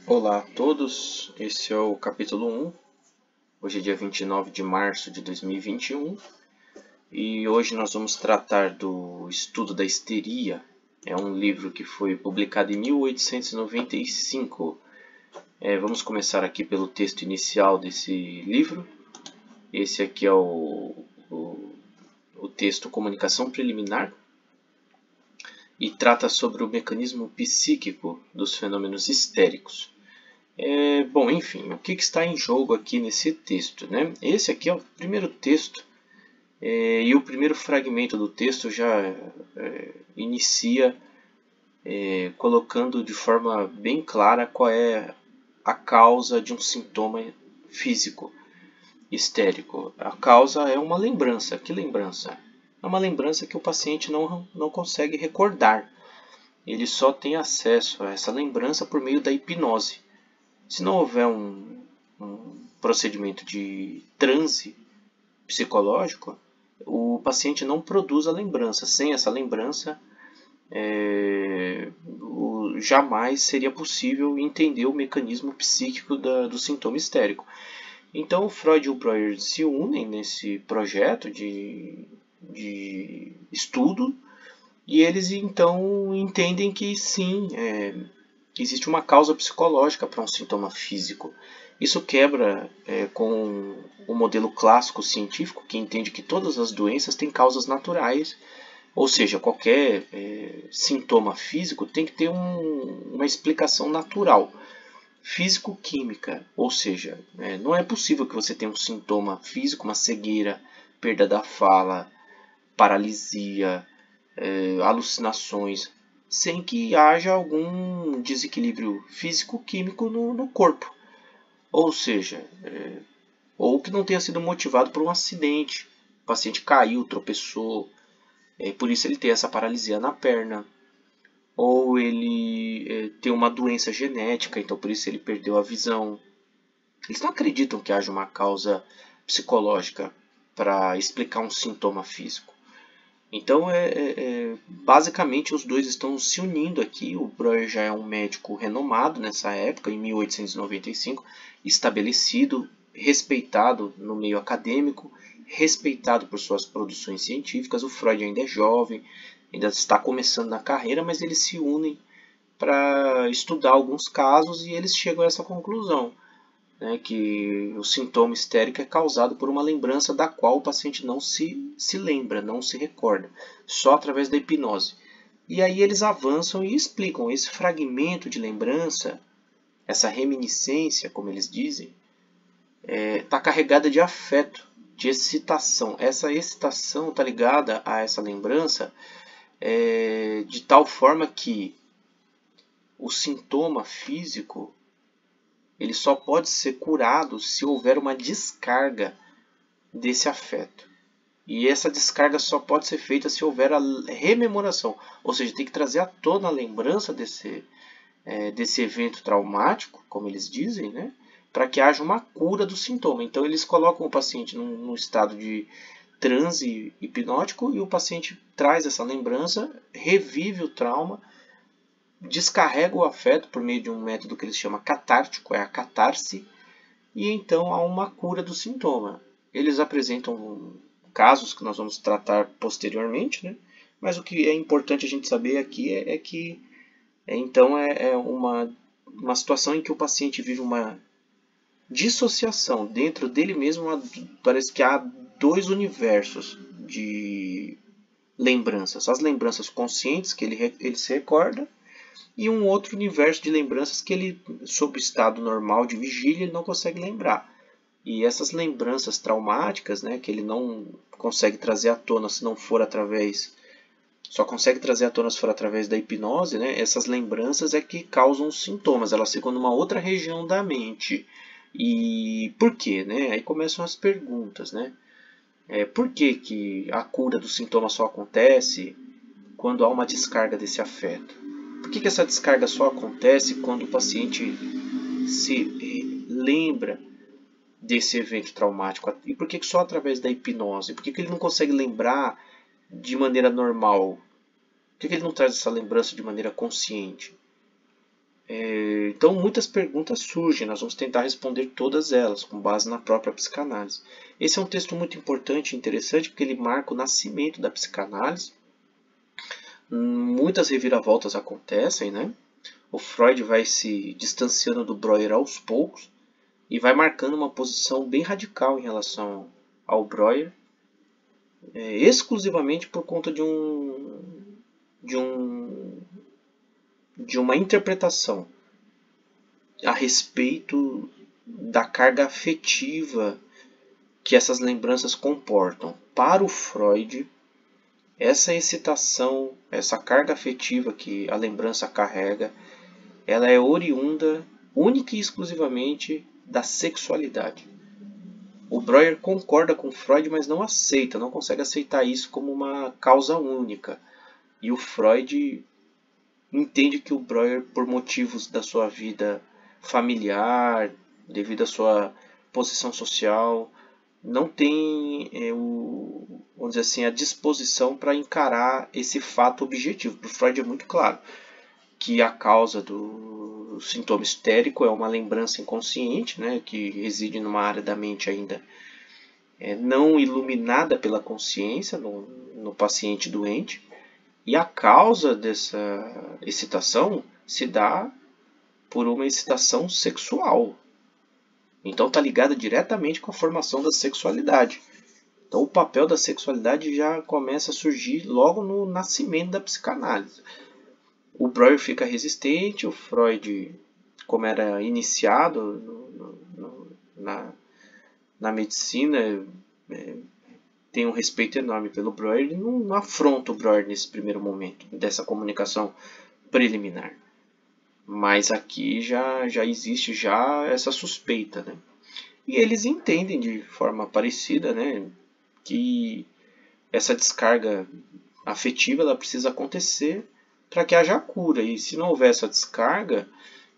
Olá a todos, esse é o capítulo 1. Hoje é dia 29 de março de 2021 e hoje nós vamos tratar do estudo da histeria. É um livro que foi publicado em 1895. Vamos começar aqui pelo texto inicial desse livro. Esse aqui é o texto Comunicação Preliminar e trata sobre o mecanismo psíquico dos fenômenos histéricos. Bom, enfim, o que está em jogo aqui nesse texto, né? Esse aqui é o primeiro texto e o primeiro fragmento do texto já inicia colocando de forma bem clara qual é a causa de um sintoma físico histérico. A causa é uma lembrança. Que lembrança? É uma lembrança que o paciente não consegue recordar. Ele só tem acesso a essa lembrança por meio da hipnose. Se não houver um procedimento de transe psicológico, o paciente não produz a lembrança. Sem essa lembrança, jamais seria possível entender o mecanismo psíquico do sintoma histérico. Então, Freud e o Breuer se unem nesse projeto de estudo e eles então entendem que sim, existe uma causa psicológica para um sintoma físico. Isso quebra com o modelo clássico científico, que entende que todas as doenças têm causas naturais, ou seja, qualquer sintoma físico tem que ter uma explicação natural, físico-química, ou seja, não é possível que você tenha um sintoma físico, uma cegueira, perda da fala, paralisia, alucinações, sem que haja algum desequilíbrio físico-químico no corpo. Ou seja, ou que não tenha sido motivado por um acidente. O paciente caiu, tropeçou, por isso ele tem essa paralisia na perna. Ou ele tem uma doença genética, então por isso ele perdeu a visão. Eles não acreditam que haja uma causa psicológica para explicar um sintoma físico. Então, basicamente, os dois estão se unindo aqui. O Breuer já é um médico renomado nessa época, em 1895, estabelecido, respeitado no meio acadêmico, respeitado por suas produções científicas. O Freud ainda é jovem, ainda está começando na carreira, mas eles se unem para estudar alguns casos e eles chegam a essa conclusão, né, que o sintoma histérico é causado por uma lembrança da qual o paciente não se lembra, não se recorda, só através da hipnose. E aí eles avançam e explicam esse fragmento de lembrança, essa reminiscência, como eles dizem, está carregada de afeto, de excitação. Essa excitação está ligada a essa lembrança de tal forma que o sintoma físico ele só pode ser curado se houver uma descarga desse afeto. E essa descarga só pode ser feita se houver a rememoração. Ou seja, tem que trazer à tona a lembrança desse evento traumático, como eles dizem, né? Para que haja uma cura do sintoma. Então eles colocam o paciente num estado de transe hipnótico e o paciente traz essa lembrança, revive o trauma, descarrega o afeto por meio de um método que eles chamam catártico, é a catarse, e então há uma cura do sintoma. Eles apresentam casos que nós vamos tratar posteriormente, né? Mas o que é importante a gente saber aqui é que então é uma situação em que o paciente vive uma dissociação dentro dele mesmo. Parece que há dois universos de lembranças, as lembranças conscientes que ele se recorda e um outro universo de lembranças que ele, sob o estado normal de vigília, ele não consegue lembrar. E essas lembranças traumáticas, né, que ele não consegue trazer à tona se não for através, só consegue trazer à tona se for através da hipnose, né, essas lembranças é que causam os sintomas, elas ficam numa outra região da mente. E por quê? Né? Aí começam as perguntas, né? Por que a cura do sintoma só acontece quando há uma descarga desse afeto? Por que essa descarga só acontece quando o paciente se lembra desse evento traumático? E por que só através da hipnose? Por que ele não consegue lembrar de maneira normal? Por que ele não traz essa lembrança de maneira consciente? Então muitas perguntas surgem, nós vamos tentar responder todas elas, com base na própria psicanálise. Esse é um texto muito importante e interessante, porque ele marca o nascimento da psicanálise. Muitas reviravoltas acontecem, né? O Freud vai se distanciando do Breuer aos poucos, e vai marcando uma posição bem radical em relação ao Breuer, exclusivamente por conta de uma interpretação a respeito da carga afetiva que essas lembranças comportam. Para o Freud, essa excitação, essa carga afetiva que a lembrança carrega, ela é oriunda única e exclusivamente da sexualidade. O Breuer concorda com Freud, mas não aceita, não consegue aceitar isso como uma causa única. E o Freud entende que o Breuer, por motivos da sua vida familiar, devido à sua posição social, não tem, vamos dizer assim, a disposição para encarar esse fato objetivo. Para o Freud é muito claro que a causa do sintoma histérico é uma lembrança inconsciente, né, que reside numa área da mente ainda não iluminada pela consciência no paciente doente, e a causa dessa excitação se dá por uma excitação sexual. Então está ligada diretamente com a formação da sexualidade. Então o papel da sexualidade já começa a surgir logo no nascimento da psicanálise. O Breuer fica resistente, o Freud, como era iniciado na medicina, tem um respeito enorme pelo Breuer, ele não afronta o Breuer nesse primeiro momento, dessa comunicação preliminar. Mas aqui já existe já essa suspeita, né? E eles entendem de forma parecida, né, que essa descarga afetiva ela precisa acontecer para que haja cura. E se não houver essa descarga,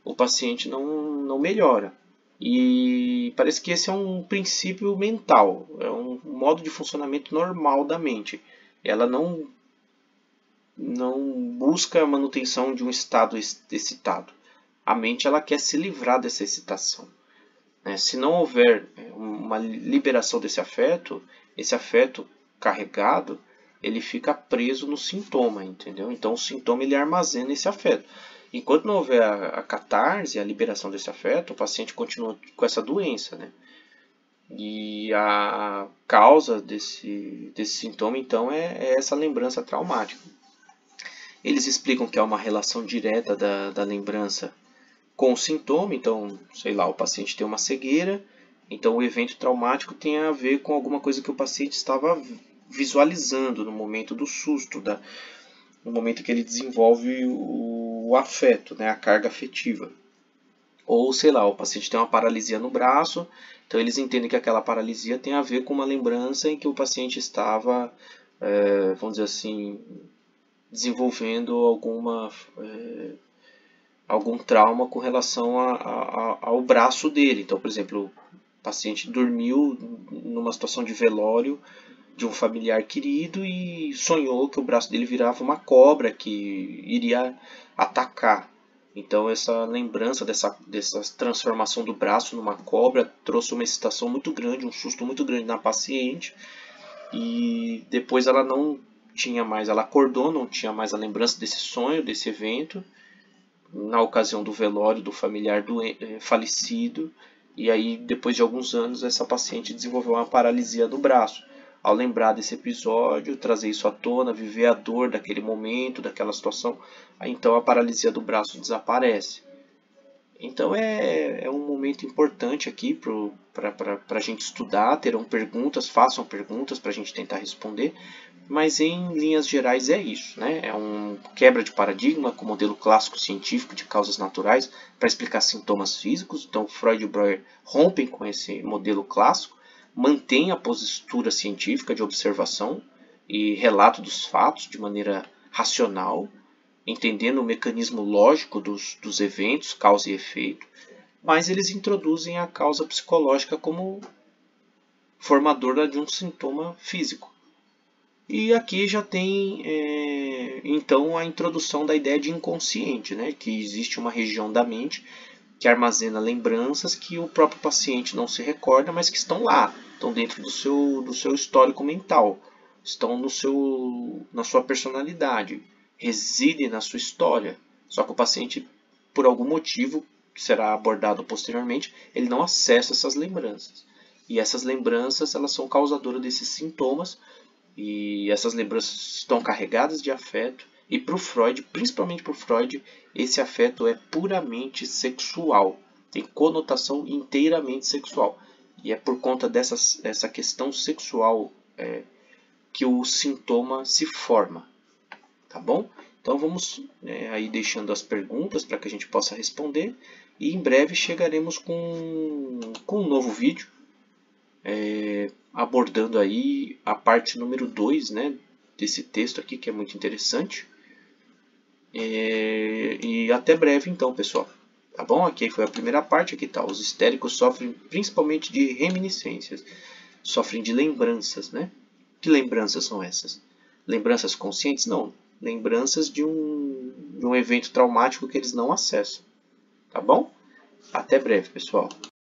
o paciente não melhora. E parece que esse é um princípio mental, é um modo de funcionamento normal da mente. Ela não busca a manutenção de um estado excitado. A mente ela quer se livrar dessa excitação. Se não houver uma liberação desse afeto, esse afeto carregado, ele fica preso no sintoma, entendeu? Então o sintoma ele armazena esse afeto. Enquanto não houver a catarse, a liberação desse afeto, o paciente continua com essa doença, né? E a causa desse sintoma, então, é essa lembrança traumática. Eles explicam que há uma relação direta da lembrança com o sintoma. Então, sei lá, o paciente tem uma cegueira, então o evento traumático tem a ver com alguma coisa que o paciente estava visualizando no momento do susto, no momento que ele desenvolve o afeto, né, a carga afetiva. Ou, sei lá, o paciente tem uma paralisia no braço, então eles entendem que aquela paralisia tem a ver com uma lembrança em que o paciente estava, vamos dizer assim, desenvolvendo algum trauma com relação ao braço dele. Então, por exemplo, o paciente dormiu numa situação de velório de um familiar querido e sonhou que o braço dele virava uma cobra que iria atacar. Então essa lembrança dessa transformação do braço numa cobra trouxe uma excitação muito grande, um susto muito grande na paciente, e depois ela não tinha mais, ela acordou, não tinha mais a lembrança desse sonho, desse evento, na ocasião do velório do familiar falecido, e aí depois de alguns anos essa paciente desenvolveu uma paralisia no braço. Ao lembrar desse episódio, trazer isso à tona, viver a dor daquele momento, daquela situação, aí então a paralisia do braço desaparece. Então é um momento importante aqui para a gente estudar, terão perguntas, façam perguntas para a gente tentar responder, mas em linhas gerais é isso, né? É um quebra de paradigma com o modelo clássico científico de causas naturais para explicar sintomas físicos. Então Freud e Breuer rompem com esse modelo clássico, mantém a postura científica de observação e relato dos fatos de maneira racional, entendendo o mecanismo lógico dos eventos, causa e efeito, mas eles introduzem a causa psicológica como formadora de um sintoma físico. E aqui já tem então a introdução da ideia de inconsciente, né? Que existe uma região da mente que armazena lembranças que o próprio paciente não se recorda, mas que estão lá, estão dentro do seu histórico mental, estão na sua personalidade, residem na sua história. Só que o paciente, por algum motivo, que será abordado posteriormente, ele não acessa essas lembranças. E essas lembranças elas são causadoras desses sintomas, e essas lembranças estão carregadas de afeto. E para o Freud, principalmente para o Freud, esse afeto é puramente sexual, tem conotação inteiramente sexual. E é por conta dessa questão sexual que o sintoma se forma, tá bom? Então vamos aí deixando as perguntas para que a gente possa responder, e em breve chegaremos com um novo vídeo abordando aí a parte número 2, né, desse texto aqui, que é muito interessante. E até breve então, pessoal. Tá bom? Aqui foi a primeira parte. Aqui tá. Os histéricos sofrem principalmente de reminiscências. Sofrem de lembranças, né? Que lembranças são essas? Lembranças conscientes? Não. Lembranças de um evento traumático que eles não acessam. Tá bom? Até breve, pessoal.